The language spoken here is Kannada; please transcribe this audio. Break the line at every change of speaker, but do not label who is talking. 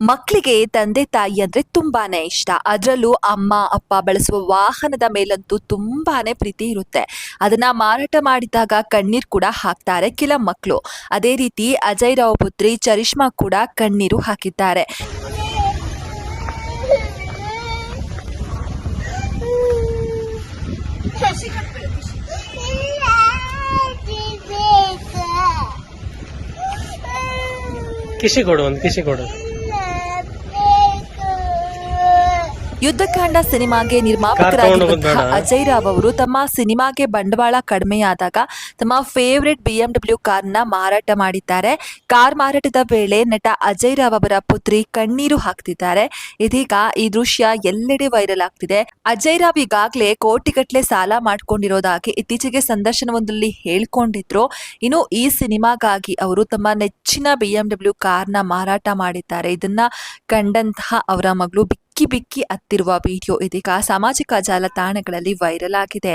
ಮಕ್ಕಳಿಗೆ ತಂದೆ ತಾಯಿ ಅಂದ್ರೆ ತುಂಬಾನೇ ಇಷ್ಟ. ಅದರಲ್ಲೂ ಅಮ್ಮ ಅಪ್ಪ ಬಳಸುವ ವಾಹನದ ಮೇಲಂತೂ ತುಂಬಾನೇ ಪ್ರೀತಿ ಇರುತ್ತೆ. ಅದನ್ನ ಮಾರಾಟ ಮಾಡಿದಾಗ ಕಣ್ಣೀರು ಕೂಡ ಹಾಕ್ತಾರೆ ಕೆಲ ಮಕ್ಕಳು. ಅದೇ ರೀತಿ ಅಜಯ್ ರಾವ್ ಪುತ್ರಿ ಚರಿಷ್ಮಾ ಕೂಡ ಕಣ್ಣೀರು ಹಾಕಿದ್ದಾರೆ.
ಕಿಸಿ ಕೊಡು.
ಯುದ್ಧಕಾಂಡ ಸಿನಿಮಾಗೆ ನಿರ್ಮಾಪಕರಾಗಿರುವಂತಹ ಅಜಯ್ ರಾವ್ ಅವರು ತಮ್ಮ ಸಿನಿಮಾಗೆ ಬಂಡವಾಳ ಕಡಿಮೆಯಾದಾಗ ತಮ್ಮ ಫೇವರೆಟ್ BMW ಕಾರ್ನ ಮಾರಾಟ ಮಾಡಿದ್ದಾರೆ. ಕಾರ್ ಮಾರಾಟದ ವೇಳೆ ನಟ ಅಜಯ್ ರಾವ್ ಅವರ ಪುತ್ರಿ ಕಣ್ಣೀರು ಹಾಕ್ತಿದ್ದಾರೆ. ಇದೀಗ ಈ ದೃಶ್ಯ ಎಲ್ಲೆಡೆ ವೈರಲ್ ಆಗ್ತಿದೆ. ಅಜಯ್ ರಾವ್ ಈಗಾಗಲೇ ಕೋಟಿಗಟ್ಟಲೆ ಸಾಲ ಮಾಡ್ಕೊಂಡಿರೋದಾಗಿ ಇತ್ತೀಚೆಗೆ ಸಂದರ್ಶನವೊಂದರಲ್ಲಿ ಹೇಳ್ಕೊಂಡಿದ್ರು. ಇನ್ನು ಈ ಸಿನಿಮಾಗಾಗಿ ಅವರು ತಮ್ಮ ನೆಚ್ಚಿನ BMW ಕಾರ್ನ ಮಾರಾಟ ಮಾಡಿದ್ದಾರೆ. ಇದನ್ನ ಕಂಡಂತಹ ಅವರ ಮಗಳು ಬಿಕ್ಕಿ ಅತ್ತಿರುವ ವಿಡಿಯೋ ಇದೀಗ ಸಾಮಾಜಿಕ ಜಾಲತಾಣಗಳಲ್ಲಿ ವೈರಲ್ ಆಗಿದೆ.